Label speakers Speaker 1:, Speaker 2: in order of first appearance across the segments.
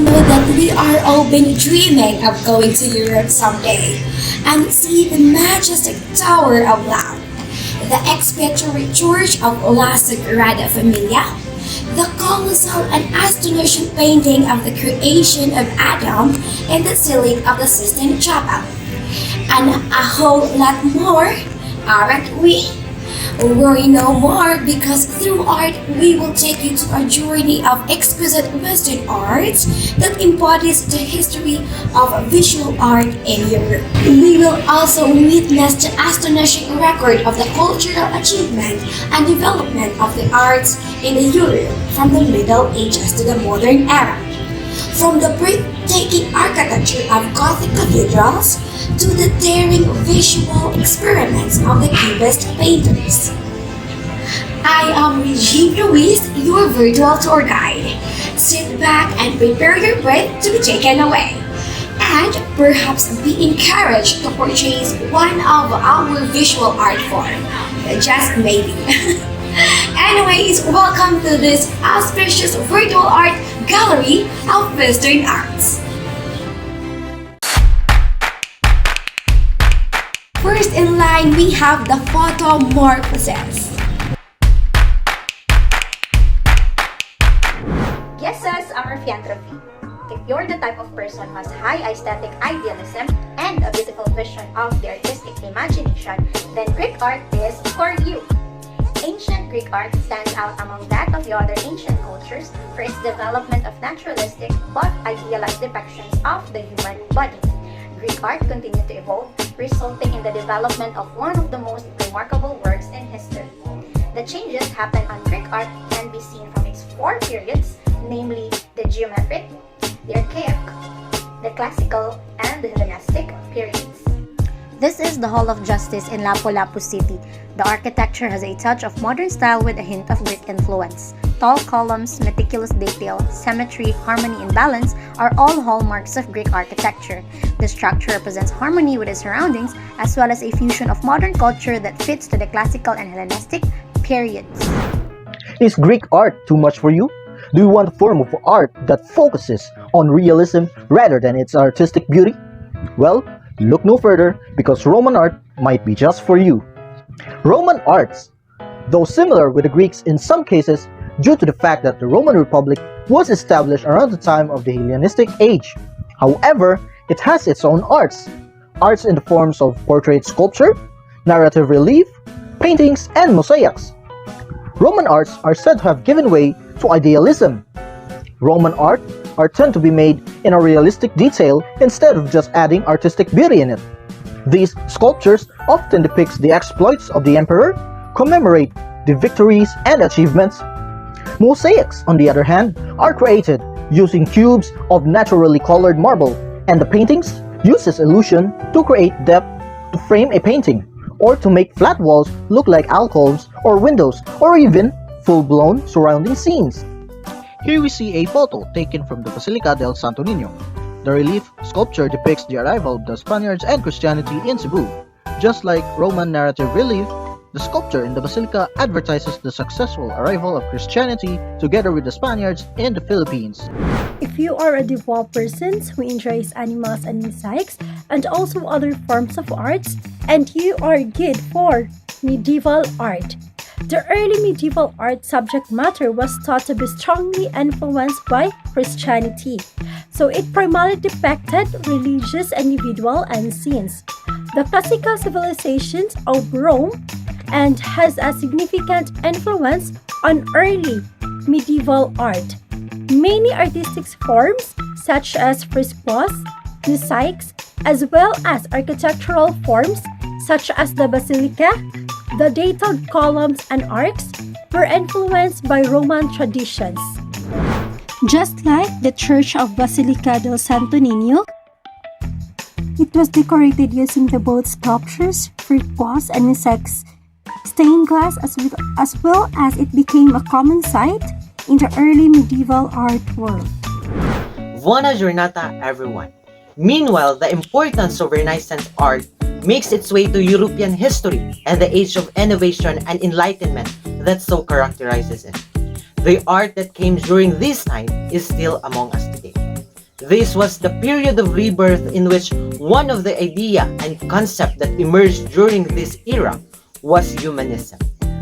Speaker 1: know that we are all been dreaming of going to Europe someday and see the majestic Tower of Love, the expiatory church of La Sagrada Familia, the colossal and astonishing painting of the creation of Adam in the ceiling of the Sistine Chapel, and a whole lot more, aren't we? Worry no more, because through art we will take you to a journey of exquisite Western art that embodies the history of visual art in Europe. We will also witness the astonishing record of the cultural achievement and development of the arts in Europe from the Middle Ages to the modern era. From the breathtaking architecture of Gothic cathedrals to the daring visual experiments of the Cubist painters. I am Regine Ruiz, your virtual tour guide. Sit back and prepare your breath to be taken away. And perhaps be encouraged to purchase one of our visual art form. Just maybe. Anyways, welcome to this auspicious virtual art gallery of Western arts. First in line, we have the photomorphosis.
Speaker 2: Guesses are philanthropy. If you're the type of person who has high aesthetic idealism and a beautiful vision of the artistic imagination, then Greek art is for you. Ancient Greek art stands out among that of the other ancient cultures for its development of naturalistic but idealized depictions of the human body. Greek art continued to evolve, resulting in the development of one of the most remarkable works in history. The changes happened on Greek art can be seen from its four periods, namely the Geometric, the Archaic, the Classical, and the Hellenistic periods.
Speaker 3: This is the Hall of Justice in Lapu-Lapu City. The architecture has a touch of modern style with a hint of Greek influence. Tall columns, meticulous detail, symmetry, harmony, and balance are all hallmarks of Greek architecture. The structure represents harmony with its surroundings, as well as a fusion of modern culture that fits to the classical and Hellenistic periods.
Speaker 4: Is Greek art too much for you? Do you want a form of art that focuses on realism rather than its artistic beauty? Well, look no further, because Roman art might be just for you. Roman arts, though similar with the Greeks in some cases, due to the fact that the Roman Republic was established around the time of the Hellenistic age. However, it has its own arts. Arts in the forms of portrait sculpture, narrative relief, paintings, and mosaics. Roman arts are said to have given way to idealism. Roman art are tend to be made in a realistic detail instead of just adding artistic beauty in it. These sculptures often depict the exploits of the emperor, commemorate the victories and achievements. Mosaics, on the other hand, are created using cubes of naturally colored marble, and the paintings uses illusion to create depth to frame a painting, or to make flat walls look like alcoves or windows, or even full-blown surrounding scenes. Here we see a photo taken from the Basilica del Santo Niño. The relief sculpture depicts the arrival of the Spaniards and Christianity in Cebu. Just like Roman narrative relief, the sculpture in the Basilica advertises the successful arrival of Christianity together with the Spaniards in the Philippines.
Speaker 5: If you are a devout person who enjoys animals and mosaics and also other forms of arts, and you are good for medieval art. The early medieval art subject matter was thought to be strongly influenced by Christianity, so it primarily depicted religious, individual, and scenes. The classical civilizations of Rome and has a significant influence on early medieval art. Many artistic forms such as frescoes, mosaics, as well as architectural forms such as the basilica, the detailed columns and arcs were influenced by Roman traditions. Just like the Church of Basilica del Santo Niño, it was decorated using the both sculptures, frescoes, and mosaics, stained glass, as well as it became a common sight in the early medieval art world.
Speaker 6: Buona giornata, everyone. Meanwhile, the importance of Renaissance art makes its way to European history and the age of innovation and enlightenment that so characterizes it. The art that came during this time is still among us today. This was the period of rebirth in which one of the idea and concept that emerged during this era was humanism,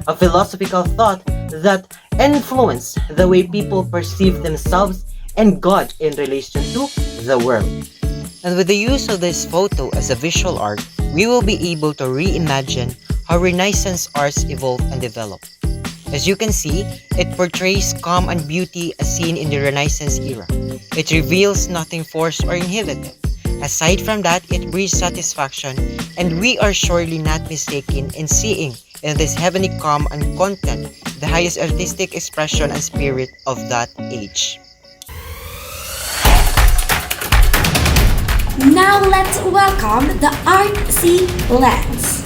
Speaker 6: a philosophical thought that influenced the way people perceive themselves and God in relation to the world. And with the use of this photo as a visual art, we will be able to reimagine how Renaissance arts evolved and developed. As you can see, it portrays calm and beauty as seen in the Renaissance era. It reveals nothing forced or inhibited. Aside from that, it breeds satisfaction, and we are surely not mistaken in seeing in this heavenly calm and content the highest artistic expression and spirit of that age.
Speaker 1: Now let's welcome the artsy lens.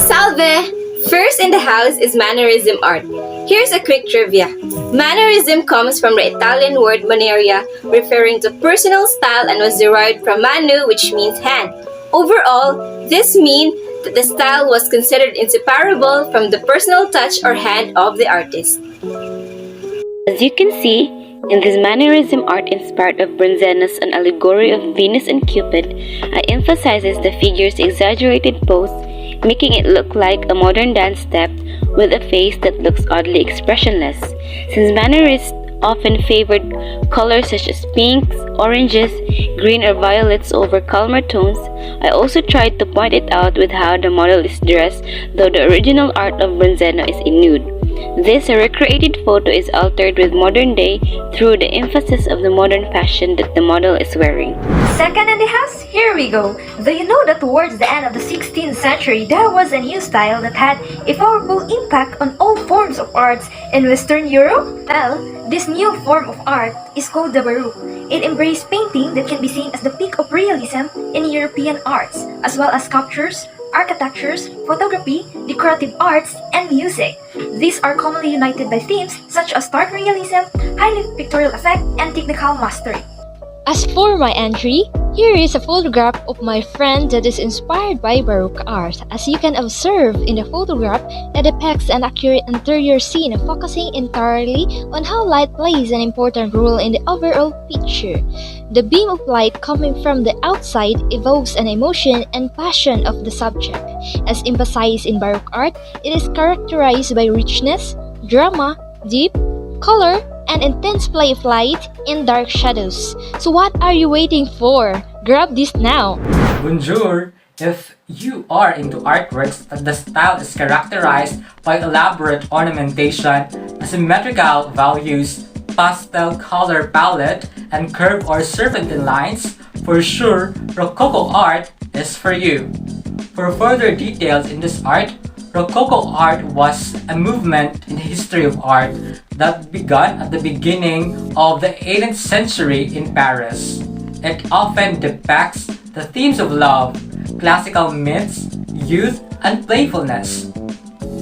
Speaker 7: Salve! First in the house is Mannerism art. Here's a quick trivia. Mannerism comes from the Italian word manneria, referring to personal style, and was derived from manu, which means hand. Overall, this means that the style was considered inseparable from the personal touch or hand of the artist.
Speaker 8: As you can see, in this Mannerism art inspired of Bronzeno's An Allegory of Venus and Cupid, it emphasizes the figure's exaggerated pose, making it look like a modern dance step with a face that looks oddly expressionless. Since Mannerists often favored colors such as pinks, oranges, green or violets over calmer tones, I also tried to point it out with how the model is dressed, though the original art of Bronzeno is in nude. This recreated photo is altered with modern day through the emphasis of the modern fashion that the model is wearing.
Speaker 2: Second in the house, here we go. Do you know that towards the end of the 16th century, there was a new style that had a powerful impact on all forms of arts in Western Europe? Well, this new form of art is called the Baroque. It embraced painting that can be seen as the peak of realism in European arts, as well as sculptures, architectures, photography, decorative arts, and music. These are commonly united by themes such as stark realism, highly pictorial effect, and technical mastery.
Speaker 9: As for my entry, here is a photograph of my friend that is inspired by Baroque art. As you can observe in the photograph, it depicts an accurate interior scene focusing entirely on how light plays an important role in the overall picture. The beam of light coming from the outside evokes an emotion and passion of the subject. As emphasized in Baroque art, it is characterized by richness, drama, deep, color, and intense play of light and dark shadows. So what are you waiting for? Grab this now!
Speaker 10: Bonjour! If you are into artworks that the style is characterized by elaborate ornamentation, asymmetrical values, pastel color palette, and curved or serpentine lines, for sure, Rococo art is for you. For further details in this art, Rococo art was a movement in the history of art that began at the beginning of the 18th century in Paris. It often depicts the themes of love, classical myths, youth, and playfulness.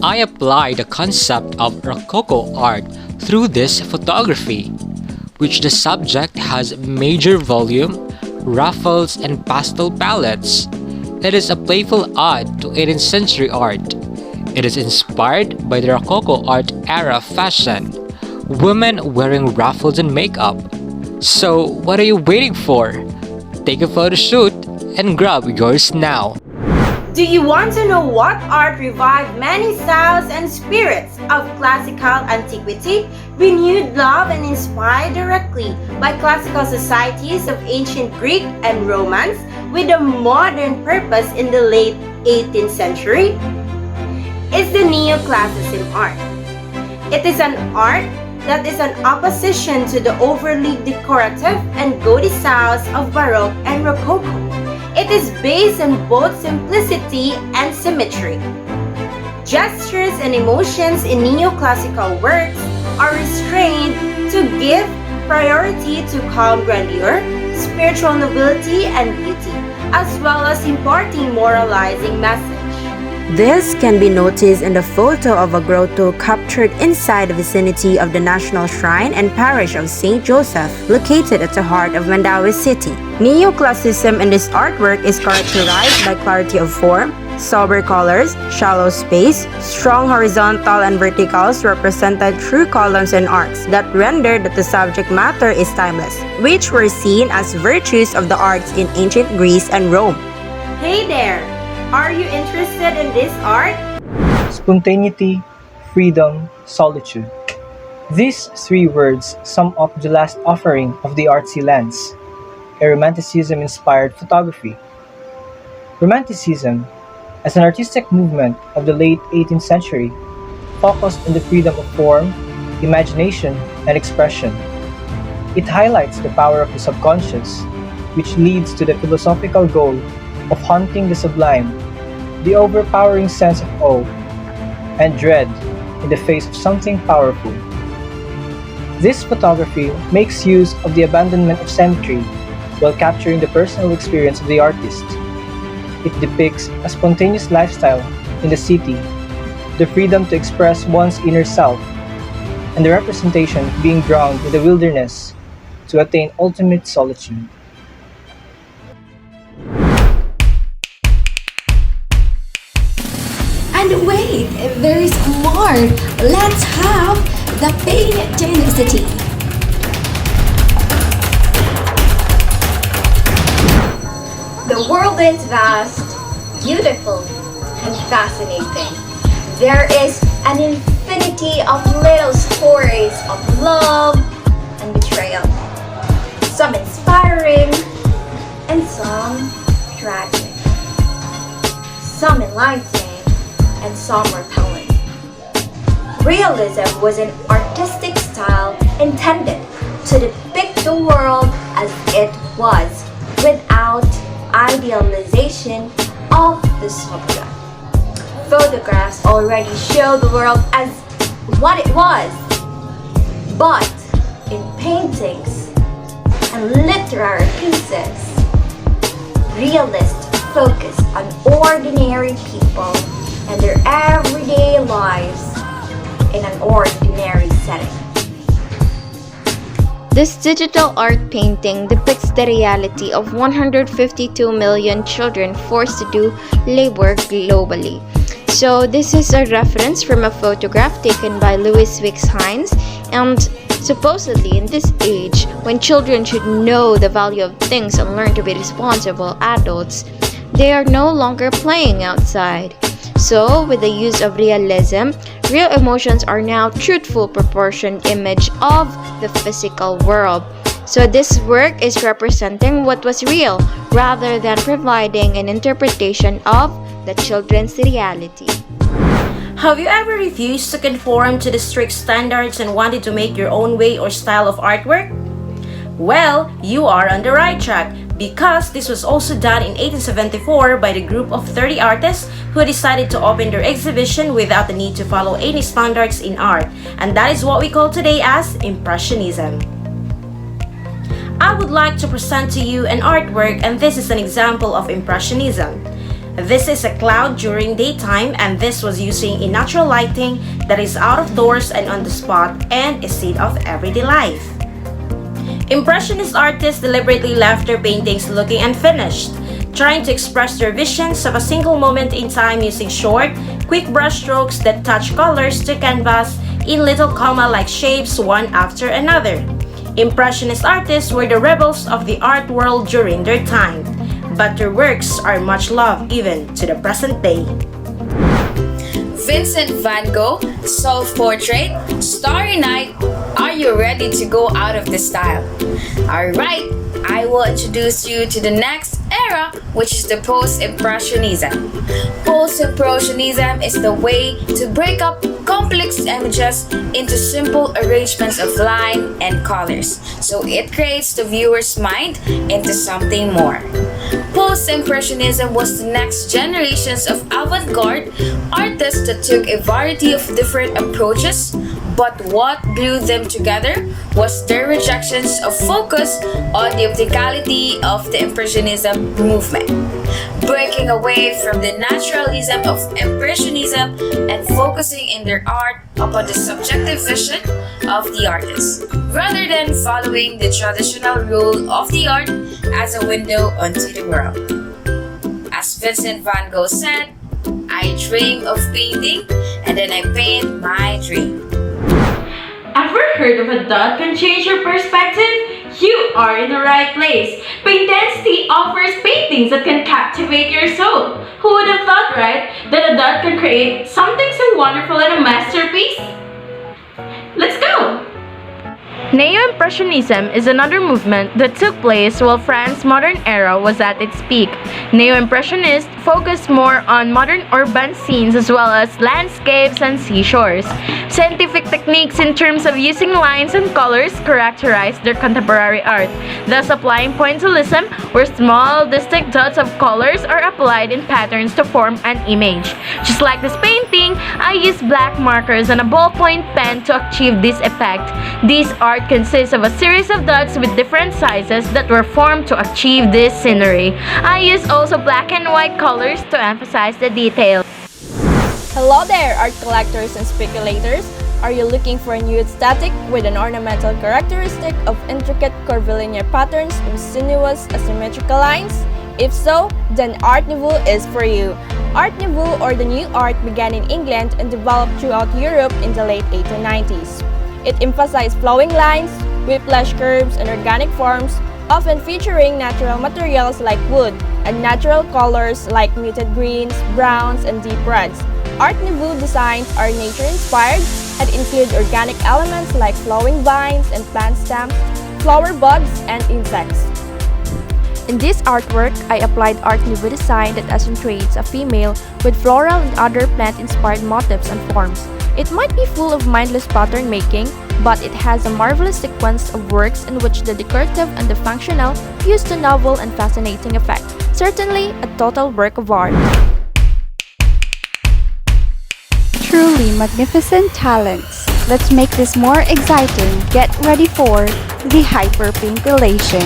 Speaker 11: I apply the concept of Rococo art through this photography, which the subject has major volume, ruffles, and pastel palettes. It is a playful ode to 18th century art. It is inspired by the Rococo art era fashion, women wearing ruffles and makeup. So what are you waiting for? Take a photo shoot and grab yours now.
Speaker 7: Do you want to know what art revived many styles and spirits of classical antiquity, renewed love, and inspired directly by classical societies of ancient Greek and Romance with a modern purpose in the late 18th century? Is the Neo-Classicism art. It is an art that is an opposition to the overly decorative and gaudy styles of Baroque and Rococo. It is based on both simplicity and symmetry. Gestures and emotions in neoclassical works are restrained to give priority to calm grandeur, spiritual nobility, and beauty, as well as imparting moralizing message.
Speaker 12: This can be noticed in the photo of a grotto captured inside the vicinity of the National Shrine and Parish of St. Joseph, located at the heart of Mandaue City. Neoclassicism in this artwork is characterized by clarity of form, Sober colors, shallow space, strong horizontal and verticals represented true columns and arcs that rendered that the subject matter is timeless, which were seen as virtues of the arts in ancient Greece and Rome.
Speaker 7: Hey there! Are you interested in this art?
Speaker 13: Spontaneity, freedom, solitude. These three words sum up the last offering of the artsy lens, a Romanticism-inspired photography. Romanticism, as an artistic movement of the late 18th century, focused on the freedom of form, imagination, and expression. It highlights the power of the subconscious, which leads to the philosophical goal of hunting the sublime, the overpowering sense of awe and dread in the face of something powerful. This photography makes use of the abandonment of symmetry while capturing the personal experience of the artist. It depicts a spontaneous lifestyle in the city, the freedom to express one's inner self, and the representation being drowned in the wilderness to attain ultimate solitude.
Speaker 1: And wait, there's more. Let's have the paintingicity.
Speaker 2: The world is vast, beautiful, and fascinating. There is an infinity of little stories of love and betrayal. Some inspiring and some tragic. Some enlightening and some repelling. Realism was an artistic style intended to depict the world as it was without idealization of the subject. Photographs already show the world as what it was, but in paintings and literary pieces, realists focus on ordinary people and their everyday lives in an ordinary setting.
Speaker 9: This digital art painting depicts the reality of 152 million children forced to do labor globally. So this is a reference from a photograph taken by Louis Wicks Hines, and supposedly in this age, when children should know the value of things and learn to be responsible adults, they are no longer playing outside. So, with the use of realism, real emotions are now truthful proportioned image of the physical world. So this work is representing what was real rather than providing an interpretation of the children's reality.
Speaker 7: Have you ever refused to conform to the strict standards and wanted to make your own way or style of artwork? Well, you are on the right track, because this was also done in 1874 by the group of 30 artists who decided to open their exhibition without the need to follow any standards in art, and that is what we call today as Impressionism. I would like to present to you an artwork, and this is an example of Impressionism. This is a cloud during daytime, and this was using a natural lighting that is out of doors and on the spot and a scene of everyday life. Impressionist artists deliberately left their paintings looking unfinished, trying to express their visions of a single moment in time using short, quick brush strokes that touch colors to canvas in little comma-like shapes one after another. Impressionist artists were the rebels of the art world during their time, but their works are much loved even to the present day.
Speaker 14: Vincent van Gogh, Self-Portrait, Starry Night. Are you ready to go out of the style? Alright, I will introduce you to the next era, which is the Post-Impressionism. Post-Impressionism is the way to break up complex images into simple arrangements of line and colors, so it creates the viewer's mind into something more. Post-Impressionism was the next generations of avant-garde artists that took a variety of different approaches, but what glued them together was their rejections of focus on the opticality of the Impressionism movement, breaking away from the naturalism of Impressionism and focusing in their art upon the subjective vision of the artist, rather than following the traditional rule of the art as a window onto the world. As Vincent van Gogh said, I dream of painting, and then I paint my dream.
Speaker 7: Ever heard of a dot can change your perspective? You are in the right place. Paintensity offers paintings that can captivate your soul. Who would have thought, right, that a dot can create something so wonderful in a masterpiece? Let's go! Neo-Impressionism is another movement that took place while France's modern era was at its peak. Neo-Impressionists focused more on modern urban scenes as well as landscapes and seashores. Scientific techniques in terms of using lines and colors characterized their contemporary art, thus applying pointillism, where small distinct dots of colors are applied in patterns to form an image. Just like this painting, I used black markers and a ballpoint pen to achieve this effect. This art consists of a series of dots with different sizes that were formed to achieve this scenery. I used also black and white colors to emphasize the detail.
Speaker 15: Hello there, art collectors and speculators. Are you looking for a new aesthetic with an ornamental characteristic of intricate curvilinear patterns with sinuous asymmetrical lines? If so, then Art Nouveau is for you. Art Nouveau, or the new art, began in England and developed throughout Europe in the late 1890s. It emphasized flowing lines, whiplash curves, and organic forms, often featuring natural materials like wood and natural colors like muted greens, browns, and deep reds. Art Nouveau designs are nature-inspired and include organic elements like flowing vines and plant stems, flower buds, and insects. In this artwork, I applied Art Nouveau design that accentuates a female with floral and other plant-inspired motifs and forms. It might be full of mindless pattern making, but it has a marvelous sequence of works in which the decorative and the functional fuse a novel and fascinating effect. Certainly, a total work of art.
Speaker 16: Truly magnificent talents. Let's make this more exciting. Get ready for the hyperpigmentation.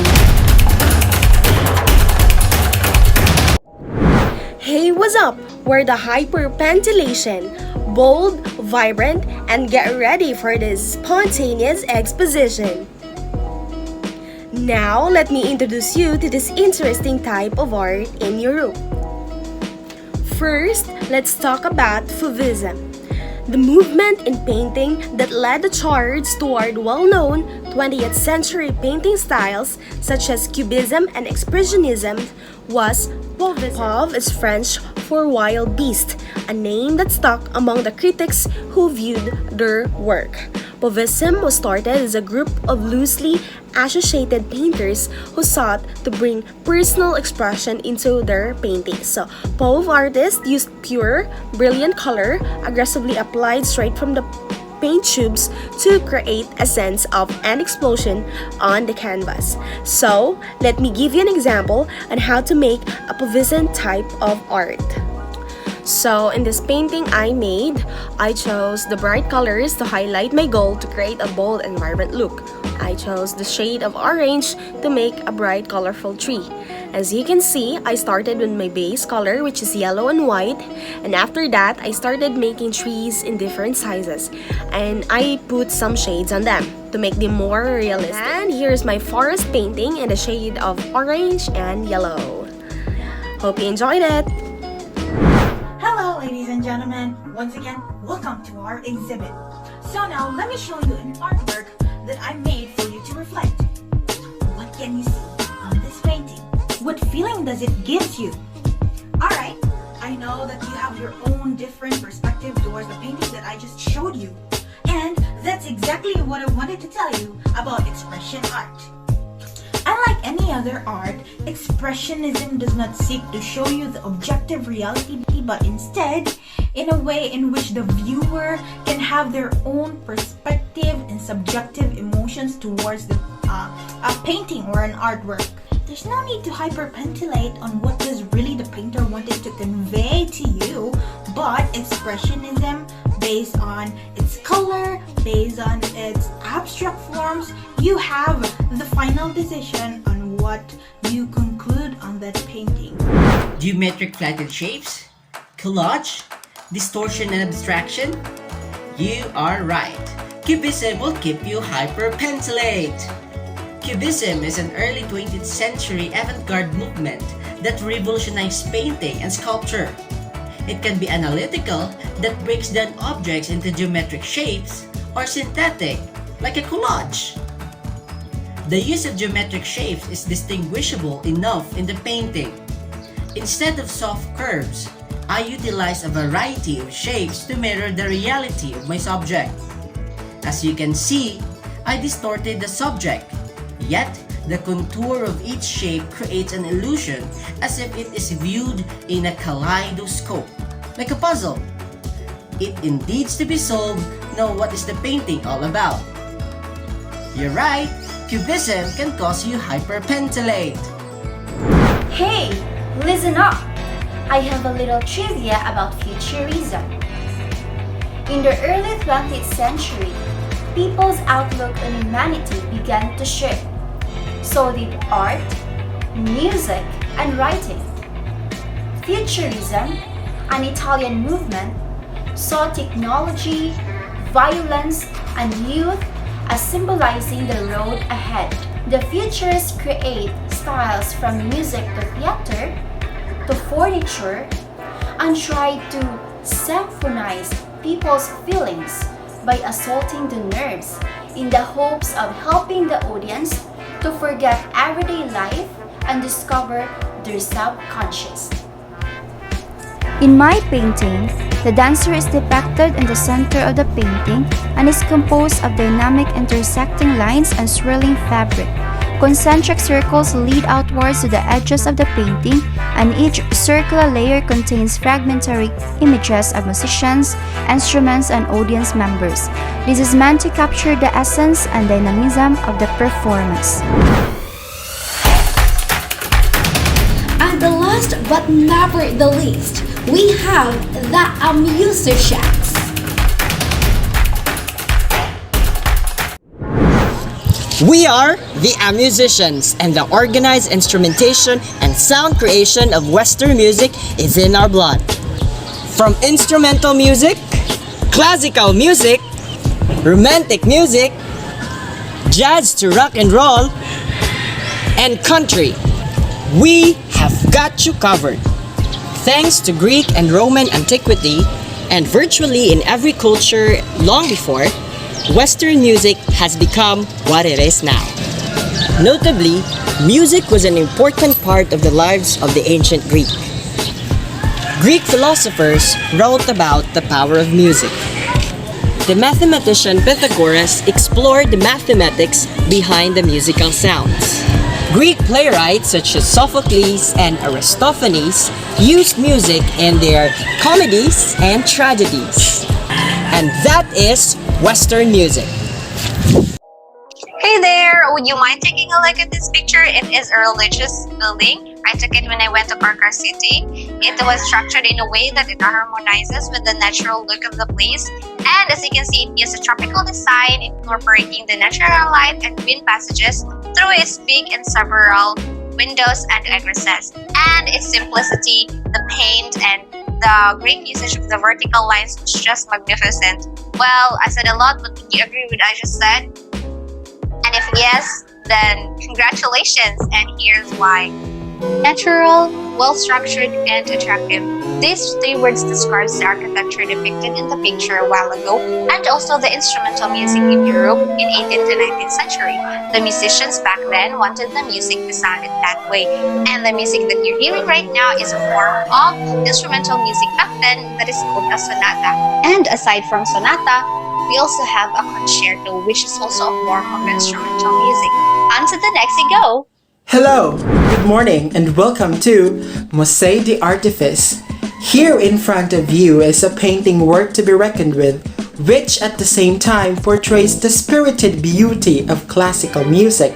Speaker 17: Hey, what's up? We're the hyperpigmentation. Bold, vibrant, and get ready for this spontaneous exposition. Now, let me introduce you to this interesting type of art in Europe. First, let's talk about Fauvism, the movement in painting that led the charge toward well-known 20th century painting styles such as Cubism and Expressionism was Fauvism. Fauve is French for wild beast, a name that stuck among the critics who viewed their work. Fauvism was started as a group of loosely associated painters who sought to bring personal expression into their paintings. So, Fauve artists used pure, brilliant color, aggressively applied straight from the paint tubes to create a sense of an explosion on the canvas. So, let me give you an example on how to make a Fauvism type of art. So, in this painting I made, I chose the bright colors to highlight my goal to create a bold and vibrant look. I chose the shade of orange to make a bright, colorful tree. As you can see, I started with my base color, which is yellow and white, and after that, I started making trees in different sizes, and I put some shades on them to make them more realistic. And here's my forest painting in the shade of orange and yellow. Hope you enjoyed it!
Speaker 18: Hello ladies and gentlemen, once again, welcome to our exhibit. So now let me show you an artwork that I made for you to reflect. What can you see on this painting? What feeling does it give you? Alright, I know that you have your own different perspective towards the painting that I just showed you. And that's exactly what I wanted to tell you about expression art. Unlike any other art, expressionism does not seek to show you the objective reality, but instead, in a way in which the viewer can have their own perspective and subjective emotions towards a painting or an artwork. There's no need to hyperventilate on what does really the painter wanted to convey to you, but expressionism, based on its color, based on its abstract forms, you have the final decision on what you conclude on that painting.
Speaker 19: Geometric flattened shapes, collage, distortion and abstraction? You are right. Cubism will keep you hyperventilate. Cubism is an early 20th century avant-garde movement that revolutionized painting and sculpture. It can be analytical, that breaks down objects into geometric shapes, or synthetic, like a collage. The use of geometric shapes is distinguishable enough in the painting. Instead of soft curves, I utilize a variety of shapes to mirror the reality of my subject. As you can see, I distorted the subject, yet the contour of each shape creates an illusion as if it is viewed in a kaleidoscope, like a puzzle. It needs to be solved. Know what is the painting all about? You're right, Cubism can cause you hyperventilate.
Speaker 2: Hey, listen up! I have a little trivia about Futurism. In the early 20th century, people's outlook on humanity began to shift. So did art, music, and writing. Futurism, an Italian movement, saw technology, violence, and youth as symbolizing the road ahead. The futurists create styles from music to theater to furniture and try to symphonize people's feelings by assaulting the nerves in the hopes of helping the audience to forget everyday life and discover their subconscious.
Speaker 3: In my painting, the dancer is depicted in the center of the painting and is composed of dynamic intersecting lines and swirling fabric. Concentric circles lead outwards to the edges of the painting, and each circular layer contains fragmentary images of musicians, instruments, and audience members. This is meant to capture the essence and dynamism of the performance.
Speaker 1: And the last but never the least, we have the musicians.
Speaker 20: We are the musicians, and the organized instrumentation and sound creation of Western music is in our blood. From instrumental music, classical music, romantic music, jazz to rock and roll, and country, we have got you covered. Thanks to Greek and Roman antiquity, and virtually in every culture long before, Western music has become what it is now. Notably, music was an important part of the lives of the ancient Greek. Greek philosophers wrote about the power of music. The mathematician Pythagoras explored the mathematics behind the musical sounds. Greek playwrights such as Sophocles and Aristophanes used music in their comedies and tragedies. And that is Western music.
Speaker 21: Hey there! Would you mind taking a look at this picture? It is a religious building. I took it when I went to Carcar City. It was structured in a way that it harmonizes with the natural look of the place. And as you can see, it uses a tropical design, incorporating the natural light and wind passages through its big and several windows and egresses. And its simplicity, the paint, and the great usage of the vertical lines was just magnificent. Well, I said a lot, but would you agree with what I just said? And if yes, then congratulations, and here's why. Natural, well-structured, and attractive. These three words describes the architecture depicted in the picture a while ago, and also the instrumental music in Europe in 18th to 19th century. The musicians back then wanted the music to sound that way, and the music that you're hearing right now is a form of instrumental music back then that is called a sonata. And aside from sonata, we also have a concerto, which is also a form of instrumental music. On to the next you go!
Speaker 22: Hello, good morning, and welcome to Musée d'Artifice. Here in front of you is a painting work to be reckoned with, which at the same time portrays the spirited beauty of classical music.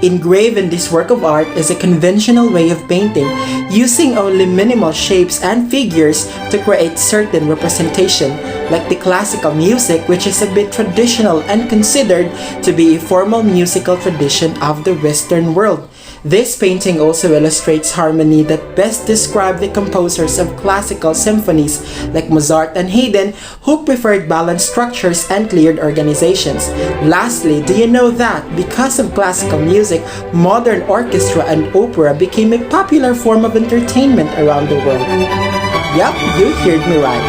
Speaker 22: Engraved in this work of art is a conventional way of painting, using only minimal shapes and figures to create certain representation, like the classical music, which is a bit traditional and considered to be a formal musical tradition of the Western world. This painting also illustrates harmony that best describe the composers of classical symphonies like Mozart and Haydn, who preferred balanced structures and cleared organizations. Lastly, do you know that because of classical music, modern orchestra and opera became a popular form of entertainment around the world? Yep, you heard me right.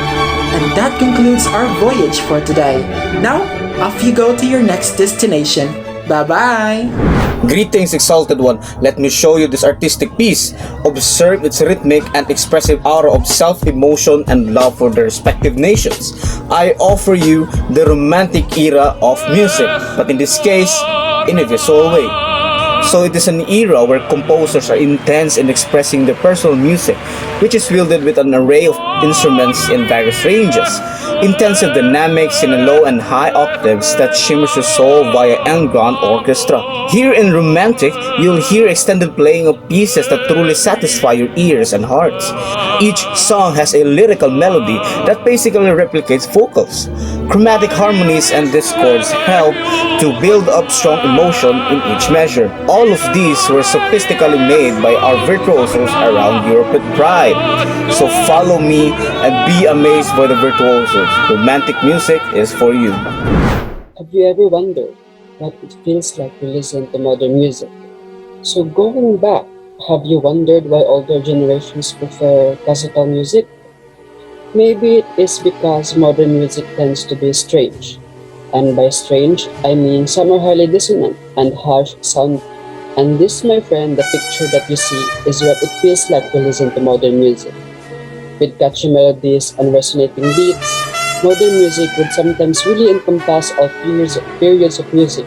Speaker 22: And that concludes our voyage for today. Now, off you go to your next destination. Bye-bye!
Speaker 4: Greetings, Exalted One. Let me show you this artistic piece. Observe its rhythmic and expressive aura of self-emotion and love for the respective nations. I offer you the romantic era of music, but in this case, in a visual way. So it is an era where composers are intense in expressing their personal music, which is wielded with an array of instruments in various ranges, intensive dynamics in a low and high octaves that shimmers your soul via end-grand orchestra. Here in Romantic, you'll hear extended playing of pieces that truly satisfy your ears and hearts. Each song has a lyrical melody that basically replicates vocals. Chromatic harmonies and discords help to build up strong emotion in each measure. All of these were sophisticately made by our virtuosos around Europe with pride. So follow me and be amazed by the virtuosos. Romantic music is for you.
Speaker 5: Have you ever wondered what it feels like to listen to modern music? So going back, have you wondered why older generations prefer classical music? Maybe it is because modern music tends to be strange. And by strange, I mean some are highly dissonant and harsh sound. And this, my friend, the picture that you see is what it feels like to listen to modern music. With catchy melodies and resonating beats, modern music would sometimes really encompass all periods of music,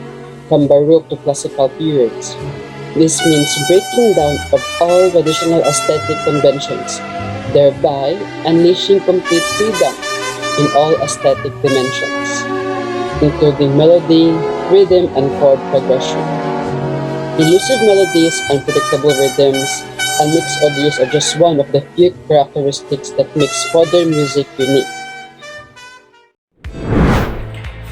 Speaker 5: from Baroque to classical periods. This means breaking down of all traditional aesthetic conventions, thereby unleashing complete freedom in all aesthetic dimensions, including melody, rhythm, and chord progression. Elusive melodies, unpredictable rhythms, and mixed audios are just one of the few characteristics that makes modern music unique.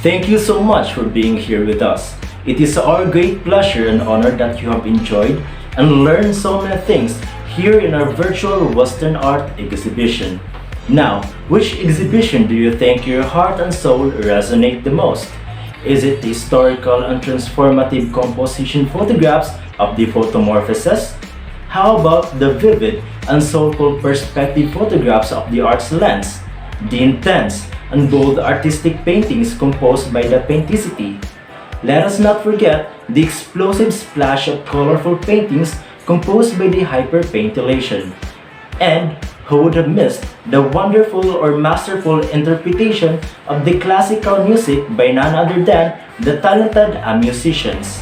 Speaker 23: Thank you so much for being here with us. It is our great pleasure and honor that you have enjoyed and learned so many things here in our virtual Western art exhibition. Now, which exhibition do you think your heart and soul resonate the most? Is it the historical and transformative composition photographs of the photomorphosis? How about the vivid and soulful perspective photographs of the art's lens? The intense and bold artistic paintings composed by the Painticity? Let us not forget the explosive splash of colorful paintings composed by the hyperpaintillation. And who would have missed the wonderful or masterful interpretation of the classical music by none other than the talented musicians?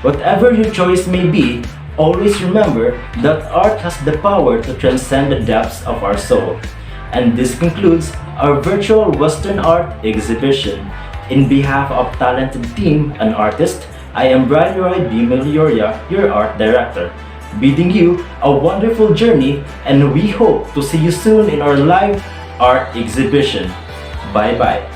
Speaker 23: Whatever your choice may be, always remember that art has the power to transcend the depths of our soul. And this concludes our virtual Western art exhibition. In behalf of talented team and artist, I am Brian Roy D. Melioria, your art director, bidding you a wonderful journey, and we hope to see you soon in our live art exhibition. Bye-bye.